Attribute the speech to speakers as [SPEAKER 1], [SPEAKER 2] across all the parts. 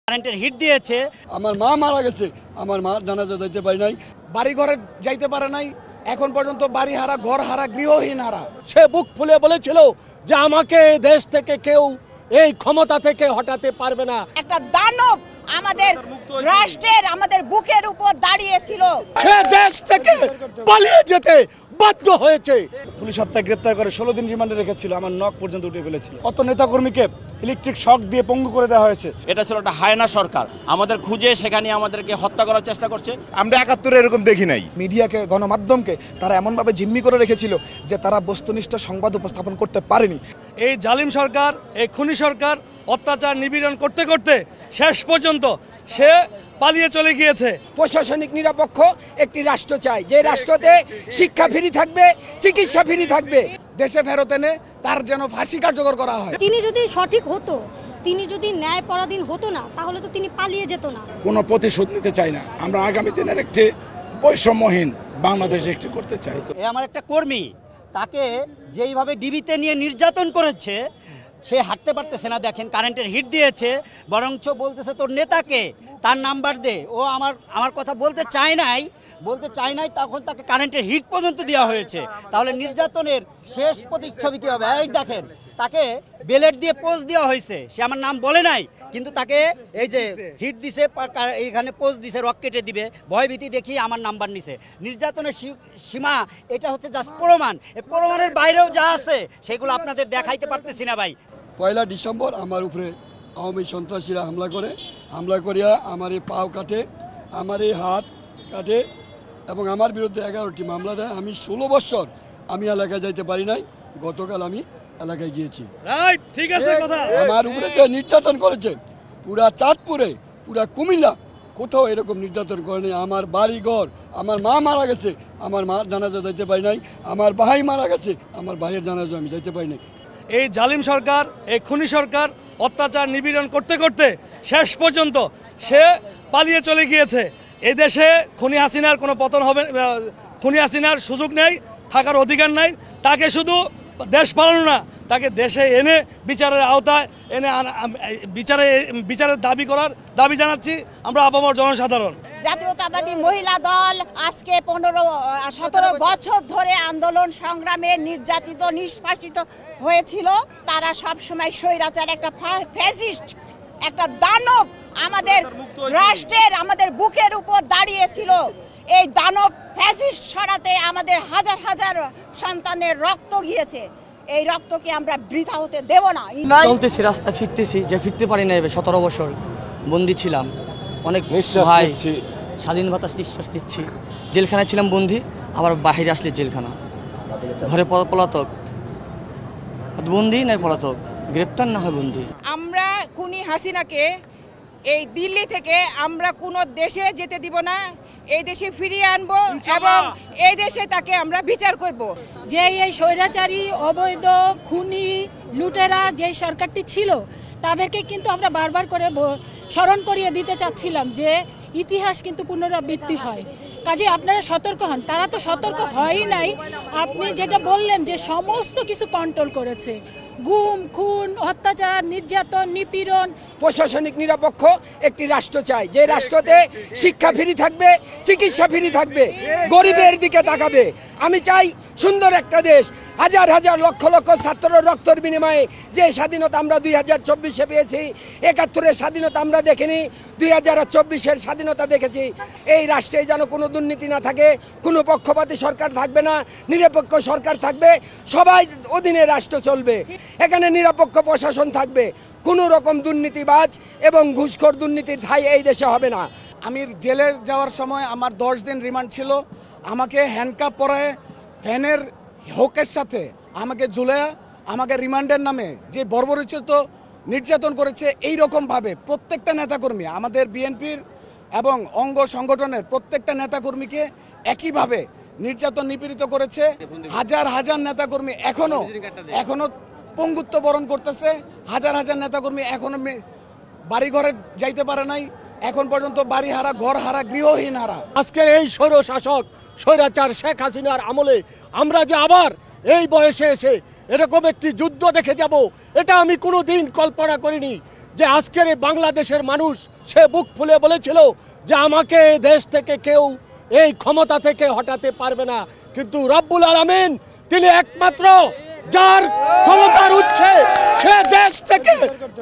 [SPEAKER 1] কারেন্টের হিট দিয়েছে।
[SPEAKER 2] আমার মা মারা গেছে, আমার মার জানাজা দিতে পারি নাই,
[SPEAKER 3] বাড়ি ঘরে যাইতে পারে নাই, এখন পর্যন্ত বাড়ি হারা, ঘর হারা, গৃহহীন হারা। সে বুক ফুলে বলেছিল যে আমাকে দেশ থেকে কেউ এই ক্ষমতা থেকে হটাতে পারবে না।
[SPEAKER 4] একটা দানব আমাদের রাষ্ট্রের, আমাদের বুকের উপর দাঁড়িয়েছিল।
[SPEAKER 3] সে দেশ থেকে পালিয়ে যেতে বাধ্য হয়েছে। পুলিশ হত্যায় গ্রেপ্তার করে 16 দিন রিমান্ডে রেখেছিল, আমার নখ পর্যন্ত উঠে ফেলেছিল। কত নেতাকর্মীকে ইলেকট্রিক শক দিয়ে পঙ্গু করে দেওয়া হয়েছে।
[SPEAKER 5] এটা ছিল একটা হায়না সরকার, আমাদের খুঁজে সেখানে আমাদেরকে হত্যা করার চেষ্টা করছে।
[SPEAKER 6] আমরা 71-এ এরকম দেখি নাই।
[SPEAKER 7] মিডিয়াকে, গণমাধ্যমকে তারা এমনভাবে জিম্মি করে রেখেছিল যে তারা বস্তুনিষ্ঠ সংবাদ উপস্থাপন করতে পারেনি।
[SPEAKER 8] এই জালিম সরকার, এই খুনি সরকার অত্যাচার নিপীড়ন করতে করতে শেষ পর্যন্ত সে পালিয়ে চলে গিয়েছে।
[SPEAKER 9] প্রশাসনিক নিরপেক্ষ একটি রাষ্ট্র চাই, যে রাষ্ট্রতে শিক্ষা ফ্রি থাকবে, চিকিৎসা ফ্রি থাকবে।
[SPEAKER 3] দেশে ফেরত এনে তার যেন ফাঁসি কার্যকর করা হয়।
[SPEAKER 10] তিনি যদি সঠিক হতো, তিনি যদি ন্যায় পরাধীন হতো না, তাহলে তো তিনি পালিয়ে যেত না।
[SPEAKER 11] কোনো প্রতিশোধ নিতে চাই না, আমরা আগামী দিনের একটি বৈষম্যহীন বাংলাদেশ একটি করতে চাই।
[SPEAKER 1] আমার একটা কর্মী, তাকে যেইভাবে ডিবিতে নিয়ে নির্যাতন করেছে, সে হাঁটতে পারতেছে না। দেখেন, কারেন্টের হিট দিয়েছে, বরঞ্চ বলতেছে তোর নেতাকে, তার নাম্বার দে। ও আমার কথা বলতে চায় নাই, তখন তাকে কারেন্টের হিট পর্যন্ত দেওয়া হয়েছে। তাহলে নির্যাতনের শেষ প্রতিচ্ছবি কী হবে? এই দেখেন, তাকে বেলেট দিয়ে পোজ দেওয়া হয়েছে, সে আমার নাম বলে নাই, কিন্তু তাকে এই যে হিট দিছে, এইখানে পোজ দিছে, রক কেটে দিবে, ভয়ভীতি দেখিয়ে আমার নাম্বার নিছে। নির্যাতনের সীমা এটা হচ্ছে জাস্ট প্রমাণ। এই প্রমাণের বাইরেও যা আছে সেগুলো আপনাদের দেখাইতে পারতেছি না ভাই।
[SPEAKER 2] 1 ডিসেম্বর আমার উপরে আওয়ামী সন্ত্রাসীরা হামলা করিয়া আমার এই পাও কাটে, আমার এই হাত কাটে এবং আমার বিরুদ্ধে 11টি মামলা দেয়। আমি 16 বছর আমি এলাকায় যাইতে পারি নাই, গতকাল আমি এলাকায় গিয়েছি।
[SPEAKER 8] ঠিক আছে, কথা
[SPEAKER 2] আমার উপরে যে নির্যাতন করেছে, পুরা চাঁদপুরে, পুরা কুমিল্লা, কোথাও এরকম নির্যাতন করেনি। আমার বাড়ি ঘর, আমার মা মারা গেছে, আমার মার জানাজা দিতে পারি নাই, আমার ভাই মারা গেছে, আমার ভাইয়ের জানাজা আমি যাইতে পারি নাই।
[SPEAKER 8] এই জালিম সরকার, এই খুনি সরকার অত্যাচার নিপীড়ন করতে করতে শেষ পর্যন্ত সে পালিয়ে চলে গিয়েছে। এই দেশে খুনি হাসিনার কোনো পতন হবে, খুনি হাসিনার সুযোগ নেই, থাকার অধিকার নাই। তাকে শুধু দেশ পালানো না, তাকে দেশে এনে বিচারের আওতায় এনে বিচারের দাবি জানাচ্ছি আমরা আপামর জনসাধারণ।
[SPEAKER 4] জাতীয়তাবাদী মহিলা দল আজকে 15-17 বছর ধরে আন্দোলন সংগ্রামে নির্যাতিত, নিষ্পাসিত হয়েছিল। তারা সবসময় স্বৈরাচার, একটা ফ্যাসিস্ট, একটা দানব আমাদের রাষ্ট্রের, আমাদের বুকের উপর দাঁড়িয়েছিল। এই দানব ফ্যাসিস্ট সরাতে আমাদের হাজার হাজার সন্তানের রক্ত গিয়েছে। এই রক্তকে আমরা বৃথা হতে দেব না।
[SPEAKER 12] চলতেছি, রাস্তা ফিরতেছি, যে ফিরতে পারি না। 17 বছর বন্দি ছিলাম, অনেক ভাই স্বাধীন বাতাস নিঃশ্বাস নিচ্ছি। জেলখানায় ছিলাম বন্দি, আবার বাহিরে আসলে জেলখানা, ঘরে পলাতক, বন্দি নয় পলাতক, গ্রেপ্তার না হয় বন্দি।
[SPEAKER 13] আমরা খুনি হাসিনাকে এই দিল্লি থেকে আমরা কোনো দেশে যেতে দিব না, এই দেশে ফিরিয়ে আনবো এবং এই দেশে তাকে আমরা বিচার করব।
[SPEAKER 10] যে এই স্বৈরাচারী, অবৈধ, খুনি, লুটেরা যে সরকারটি ছিল, তাদেরকে কিন্তু আমরা বারবার করে স্মরণ করিয়ে দিতে চাচ্ছিলাম যে ইতিহাস কিন্তু পুনরাবৃত্তি হয়। কাজে আপনারা সতর্ক হন। তারা তো সতর্ক হয়ই নাই। আপনি যেটা বললেন যে সমস্ত কিছু কন্ট্রোল করেছে, গুম, খুন, অত্যাচার, নির্যাতন, নিপীড়ন।
[SPEAKER 9] প্রশাসনিক নিরপেক্ষ একটি রাষ্ট্র চাই, যে রাষ্ট্রতে শিক্ষা ফ্রি থাকবে, চিকিৎসা ফ্রি থাকবে, গরিবের দিকে তাকাবে। আমি চাই সুন্দর একটা দেশ, হাজার হাজার লক্ষ লক্ষ ছাত্রের রক্তের বিনিময়ে যে স্বাধীনতা আমরা 2024-এ পেয়েছি, 71-এর স্বাধীনতা আমরা দেখিনি, 2024-এর স্বাধীনতা দেখেছি। এই রাষ্ট্রে যেন কোনো দুর্নীতি না থাকে, কোনো পক্ষপাতী সরকার থাকবে না, নিরপেক্ষ সরকার থাকবে, সবাই অধীনে রাষ্ট্র চলবে। এখানে নিরপেক্ষ প্রশাসন থাকবে, কোনো রকম দুর্নীতিবাজ এবং ঘুষখোর দুর্নীতির ঠাঁই এই দেশে হবে না।
[SPEAKER 3] আমি জেলে যাওয়ার সময় আমার 10 দিন রিমান্ড ছিল। আমাকে হ্যান্ডকাপ পরায় ফ্যানের হোকের সাথে আমাকে ঝুলায়া আমাকে রিমান্ডের নামে যে বর্বরোচিত নির্যাতন করেছে। এই রকমভাবে প্রত্যেকটা নেতাকর্মী, আমাদের বিএনপির এবং অঙ্গ সংগঠনের প্রত্যেকটা নেতাকর্মীকে একইভাবে নির্যাতন, নিপীড়িত করেছে। হাজার হাজার নেতাকর্মী এখনো পঙ্গুত্ব বরণ করতেছে। হাজার হাজার নেতাকর্মী এখনো বাড়ি ঘরে যাইতে পারে নাই, এখন পর্যন্ত বাড়ি হারা, ঘর হারা, গৃহহীন হারা। আজকের এই স্বৈরশাসক, স্বৈরাচার শেখ হাসিনার আমলে আমরা যে আবার এই বয়সে এসে এরকম একটি যুদ্ধ দেখে যাব, এটা আমি কোনো দিন কল্পনা করিনি।
[SPEAKER 14] যে আজকের এই বাংলাদেশের মানুষ সে বুক ফুলে বলেছিল যে আমাকে এই দেশ থেকে কেউ এই ক্ষমতা থেকে হটাতে পারবে না, কিন্তু রব্বুল আলামিন তিনি একমাত্র যার ক্ষমতার উৎসে সে দেশ থেকে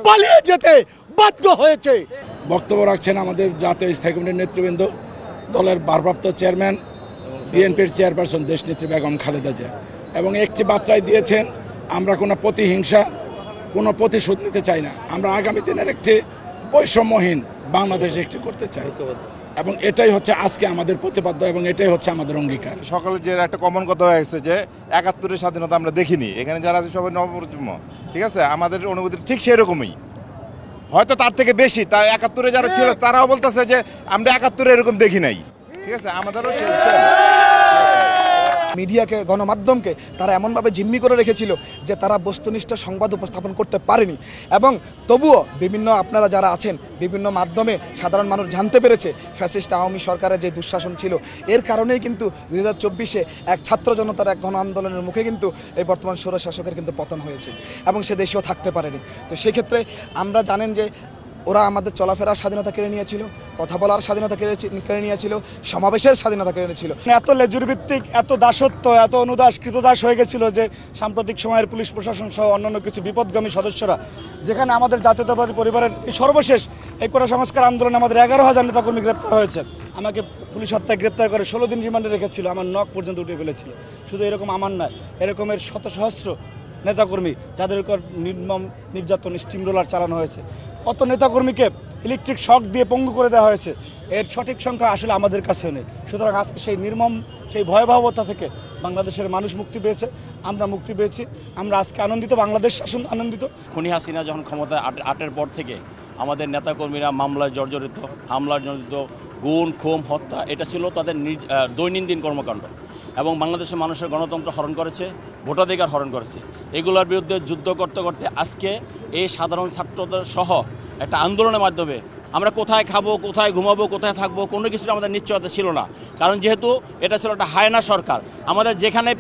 [SPEAKER 14] পালিয়ে যেতে বাধ্য হয়েছে।
[SPEAKER 11] বক্তব্য রাখছেন আমাদের জাতীয় স্থায়ী কমিটির নেতৃবৃন্দ, দলের ভারপ্রাপ্ত চেয়ারম্যান, বিএনপির চেয়ারপারসন দেশনেত্রী বেগম খালেদা জিয়া, এবং একটি বার্তায় দিয়েছেন আমরা কোনো প্রতিহিংসা, কোনো প্রতিশোধ নিতে চাই না। আমরা আগামী দিনের একটি বৈষম্যহীন বাংলাদেশ একটি করতে চাই, এবং এটাই হচ্ছে আজকে আমাদের প্রতিপাদ্য এবং এটাই হচ্ছে আমাদের অঙ্গীকার।
[SPEAKER 6] সকালে যে একটা কমন কথা হয়ে গেছে যে ৭১-এর স্বাধীনতা আমরা দেখিনি, এখানে যারা আছে সবাই নবপ্রজন্ম, ঠিক আছে, আমাদের অনুভূতি ঠিক সেরকমই, হয়তো তার থেকে বেশি। তাই ৭১-এ যারা ছিল তারাও বলতেছে যে আমরা ৭১-এ এরকম দেখি নাই, ঠিক আছে, আমাদেরও
[SPEAKER 7] মিডিয়াকে, গণমাধ্যমকে তারা এমনভাবে জিম্মি করে রেখেছিল যে তারা বস্তুনিষ্ঠ সংবাদ উপস্থাপন করতে পারেনি, এবং তবুও বিভিন্ন আপনারা যারা আছেন বিভিন্ন মাধ্যমে সাধারণ মানুষ জানতে পেরেছে ফ্যাসিস্ট আওয়ামী সরকারের যে দুঃশাসন ছিল, এর কারণেই কিন্তু 2024-এ এক ছাত্র জনতার এক গণ আন্দোলনের মুখে কিন্তু এই বর্তমান স্বৈরশাসকের কিন্তু পতন হয়েছে এবং সে দেশেও থাকতে পারেনি। তো সেক্ষেত্রে আমরা জানেন যে ওরা আমাদের চলাফেরার স্বাধীনতা কেড়ে নিয়েছিল, কথা বলার স্বাধীনতা কেড়ে নিয়েছিল, সমাবেশের স্বাধীনতা কেড়ে নিয়েছিল।
[SPEAKER 15] এত লেজুর ভিত্তিক, এত দাসত্ব, এত অনুদাস কৃতদাস হয়ে গেছিল যে সাম্প্রতিক সময়ের পুলিশ প্রশাসন সহ অন্যান্য কিছু বিপদগামী সদস্যরা, যেখানে আমাদের জাতীয়তাবাদী পরিবারের এই সর্বশেষ এই কোটা সংস্কার আন্দোলনে আমাদের 11,000 নেতাকর্মী গ্রেপ্তার হয়েছে। আমাকে পুলিশ হত্যায় গ্রেপ্তার করে 16 দিন রিমান্ডে রেখেছিল, আমার নখ পর্যন্ত উঠে ফেলেছিল। শুধু এরকম আমার নয়, এরকমের শত সহস্র নেতাকর্মী যাদের উপর নির্মম নির্যাতন, স্টিমরোলার চালানো হয়েছে, কত নেতাকর্মীকে ইলেকট্রিক শক দিয়ে পঙ্গু করে দেওয়া হয়েছে, এর সঠিক সংখ্যা আসলে আমাদের কাছেও নেই। সুতরাং আজকে সেই নির্মম, সেই ভয়াবহতা থেকে বাংলাদেশের মানুষ মুক্তি পেয়েছে, আমরা মুক্তি পেয়েছি, আমরা আজকে আনন্দিত, বাংলাদেশ শাসন আনন্দিত।
[SPEAKER 5] খুনি হাসিনা যখন ক্ষমতায় আটের পর থেকে আমাদের নেতাকর্মীরা মামলায় জর্জরিত, হামলার জড়িত, গুম, খুন, হত্যা, এটা ছিল তাদের দৈনন্দিন কর্মকাণ্ড, এবং বাংলাদেশের মানুষের গণতন্ত্র হরণ করেছে, ভোটাধিকার হরণ করেছে। এগুলোর বিরুদ্ধে যুদ্ধ করতে করতে আজকে এই সাধারণ ছাত্রদের সহ একটা আন্দোলনের মাধ্যমে আমরা কোথায় খাবো, কোথায় ঘুমাবো, কোথায় থাকবো, কোনো কিছুর আমাদের নিশ্চয়তা ছিল না। কারণ যেহেতু এটা ছিল একটা হায়না সরকার, আমাদের যেখানে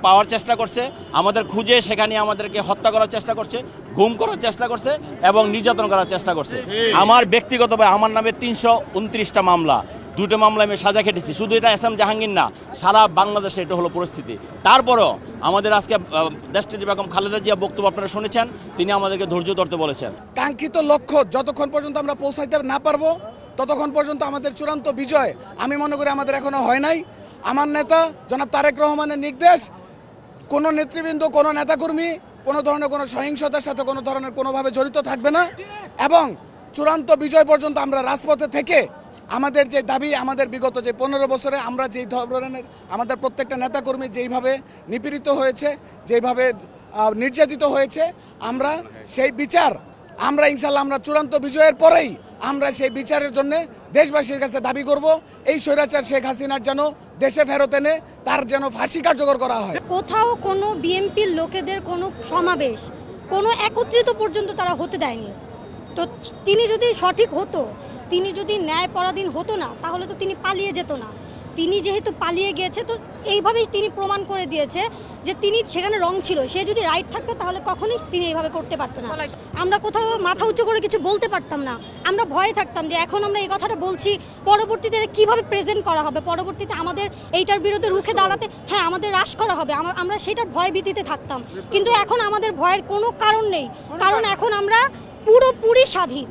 [SPEAKER 5] পাওয়ার চেষ্টা করছে, আমাদের খুঁজে সেখানে আমাদেরকে হত্যা করার চেষ্টা করছে, গুম করার চেষ্টা করছে এবং নির্যাতন করার চেষ্টা করছে। আমার ব্যক্তিগতভাবে আমার নামে 329টা মামলা, 2টা মামলা আমি সাজা খেটেছি। শুধু এটা এস এম জাহাঙ্গীর না, সারা বাংলাদেশে এটা হলো পরিস্থিতি। তারপরও আমাদের আজকে দেশনেত্রী বেগম খালেদা জিয়া বক্তব্য আপনারা শুনেছেন, তিনি আমাদেরকে ধৈর্য ধরতে বলেছেন।
[SPEAKER 3] কাঙ্ক্ষিত লক্ষ্য যতক্ষণ পর্যন্ত আমরা পৌঁছাইতে না পারবো ততক্ষণ পর্যন্ত আমাদের চূড়ান্ত বিজয় আমি মনে করি আমাদের এখনো হয় নাই। আমার নেতা জনাব তারেক রহমানের নির্দেশ, কোনো নেতৃবৃন্দ, কোনো নেতাকর্মী কোনো ধরনের কোনো সহিংসতার সাথে কোনো ধরনের কোনোভাবে জড়িত থাকবে না, এবং চূড়ান্ত বিজয় পর্যন্ত আমরা রাজপথে থেকে আমাদের যে দাবি, আমাদের বিগত যে 15 বছরে আমরা যেই ধরনের আমাদের প্রত্যেকটা নেতাকর্মী যেইভাবে নিপীড়িত হয়েছে, যেইভাবে নির্যাতিত হয়েছে, আমরা সেই বিচার আমরা ইনশাল্লাহ আমরা চূড়ান্ত বিজয়ের পরেই আমরা সেই বিচারের জন্য দেশবাসীর কাছে দাবি করব। এই স্বৈরাচার শেখ হাসিনার যেন দেশে ফেরত এনে তার যেন ফাঁসি কার্যকর করা হয়।
[SPEAKER 16] কোথাও কোনো বিএনপির লোকেদের কোনো সমাবেশ, কোনো একত্রিত পর্যন্ত তারা হতে দেয়নি। তো তিনি যদি সঠিক হতো, তিনি যদি ন্যায় পরাধীন হতো না, তাহলে তো তিনি পালিয়ে যেত না। তিনি যেহেতু পালিয়ে গিয়েছে, তো এইভাবেই তিনি প্রমাণ করে দিয়েছে যে তিনি সেখানে রং ছিল। সে যদি রাইট থাকতো তাহলে কখনোই তিনি এইভাবে করতে পারতো না। আমরা কোথাও মাথা উঁচু করে কিছু বলতে পারতাম না, আমরা ভয়ে থাকতাম যে এখন আমরা এই কথাটা বলছি, পরবর্তীতে কিভাবে প্রেজেন্ট করা হবে, পরবর্তীতে আমাদের এইটার বিরুদ্ধে রুখে দাঁড়াতে আমাদের হ্রাস করা হবে, আমরা সেটার ভয় ভীতিতে থাকতাম। কিন্তু এখন আমাদের ভয়ের কোনো কারণ নেই, কারণ এখন আমরা পুরোপুরি স্বাধীন।